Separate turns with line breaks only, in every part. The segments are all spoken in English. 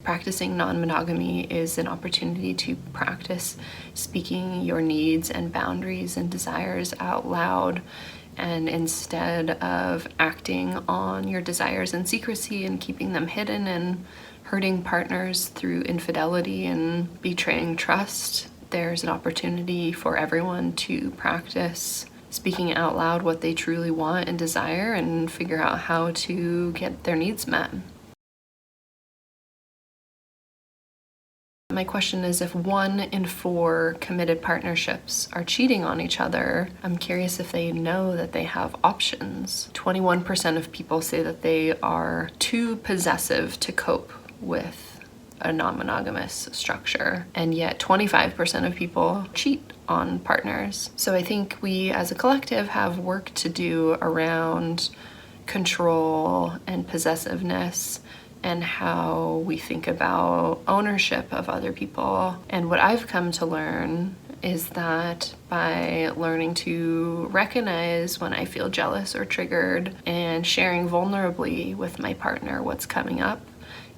Practicing non-monogamy is an opportunity to practice speaking your needs and boundaries and desires out loud, and instead of acting on your desires in secrecy and keeping them hidden and hurting partners through infidelity and betraying trust, there's an opportunity for everyone to practice speaking out loud what they truly want and desire and figure out how to get their needs met. My question is, if 1 in 4 committed partnerships are cheating on each other, I'm curious if they know that they have options. 21% of people say that they are too possessive to cope with a non-monogamous structure, and yet 25% of people cheat on partners. So I think we as a collective have work to do around control and possessiveness and how we think about ownership of other people. And what I've come to learn is that by learning to recognize when I feel jealous or triggered and sharing vulnerably with my partner what's coming up,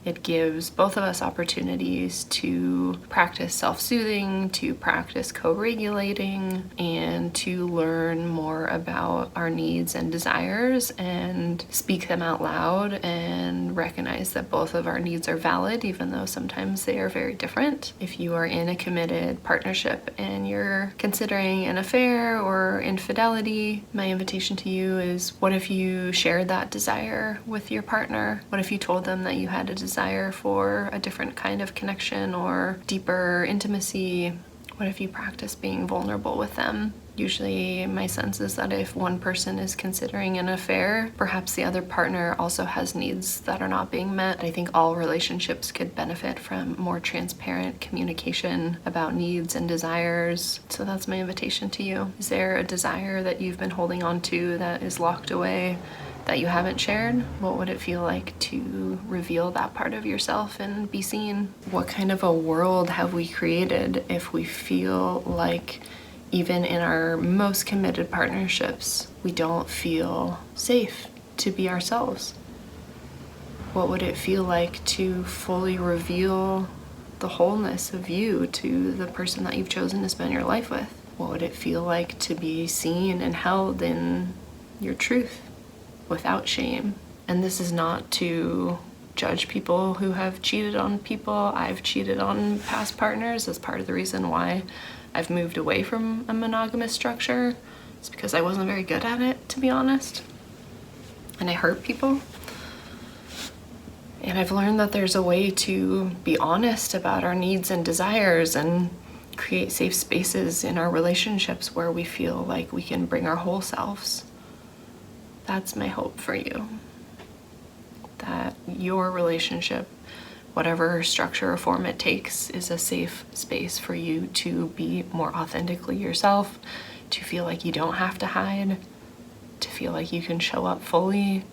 it gives both of us opportunities to practice self-soothing, to practice co-regulating, and to learn more about our needs and desires and speak them out loud and recognize that both of our needs are valid, even though sometimes they are very different. If you are in a committed partnership and you're considering an affair or infidelity, my invitation to you is, what if you shared that desire with your partner? What if you told them that you had a desire for a different kind of connection or deeper intimacy? What if you practice being vulnerable with them? Usually my sense is that if one person is considering an affair, perhaps the other partner also has needs that are not being met. I think all relationships could benefit from more transparent communication about needs and desires. So that's my invitation to you. Is there a desire that you've been holding on to that is locked away, that you haven't shared? What would it feel like to reveal that part of yourself and be seen? What kind of a world have we created if we feel like even in our most committed partnerships, we don't feel safe to be ourselves? What would it feel like to fully reveal the wholeness of you to the person that you've chosen to spend your life with? What would it feel like to be seen and held in your truth without shame? And this is not to judge people who have cheated on people. I've cheated on past partners. As part of the reason why I've moved away from a monogamous structure. It's because I wasn't very good at it, to be honest. And I hurt people. And I've learned that there's a way to be honest about our needs and desires and create safe spaces in our relationships where we feel like we can bring our whole selves. That's my hope for you. That your relationship, whatever structure or form it takes, is a safe space for you to be more authentically yourself, to feel like you don't have to hide, to feel like you can show up fully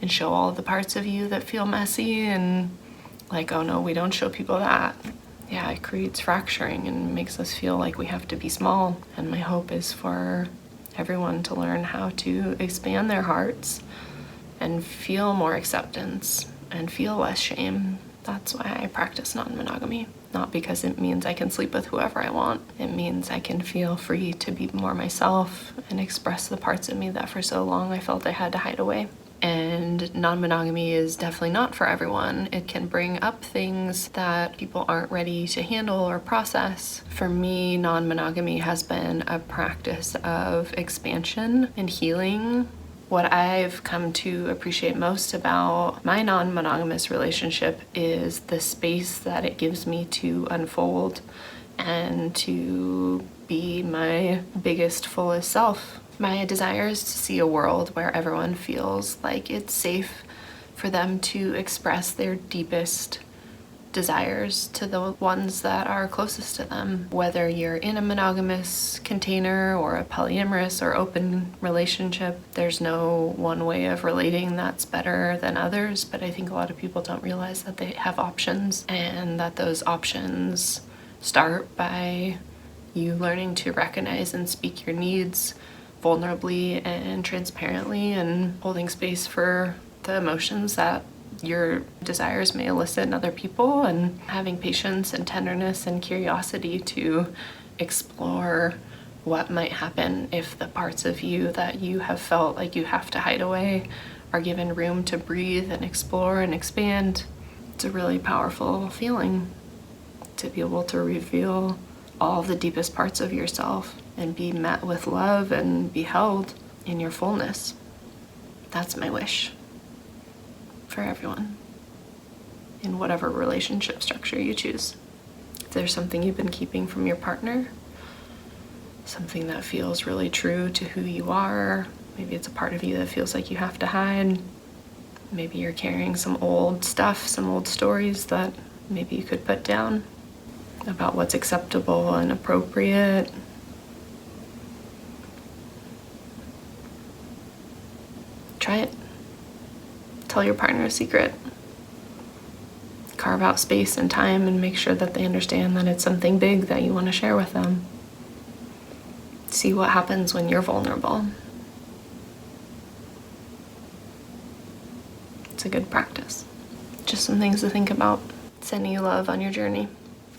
and show all of the parts of you that feel messy and like, oh no, we don't show people that. Yeah, it creates fracturing and makes us feel like we have to be small. And my hope is for everyone to learn how to expand their hearts and feel more acceptance and feel less shame. That's why I practice non-monogamy. Not because it means I can sleep with whoever I want. It means I can feel free to be more myself and express the parts of me that for so long I felt I had to hide away. And non-monogamy is definitely not for everyone. It can bring up things that people aren't ready to handle or process. For me, non-monogamy has been a practice of expansion and healing. What I've come to appreciate most about my non-monogamous relationship is the space that it gives me to unfold and to be my biggest, fullest self. My desire is to see a world where everyone feels like it's safe for them to express their deepest desires to the ones that are closest to them. Whether you're in a monogamous container or a polyamorous or open relationship, there's no one way of relating that's better than others, but I think a lot of people don't realize that they have options and that those options start by you learning to recognize and speak your needs vulnerably and transparently and holding space for the emotions that your desires may elicit in other people, and having patience and tenderness and curiosity to explore what might happen if the parts of you that you have felt like you have to hide away are given room to breathe and explore and expand. It's a really powerful feeling to be able to reveal all the deepest parts of yourself and be met with love and be held in your fullness. That's my wish for everyone in whatever relationship structure you choose. If there's something you've been keeping from your partner, something that feels really true to who you are, maybe it's a part of you that feels like you have to hide, maybe you're carrying some old stuff, some old stories that maybe you could put down about what's acceptable and appropriate. Try it. Tell your partner a secret. Carve out space and time and make sure that they understand that it's something big that you want to share with them. See what happens when you're vulnerable. It's a good practice. Just some things to think about. Sending you love on your journey.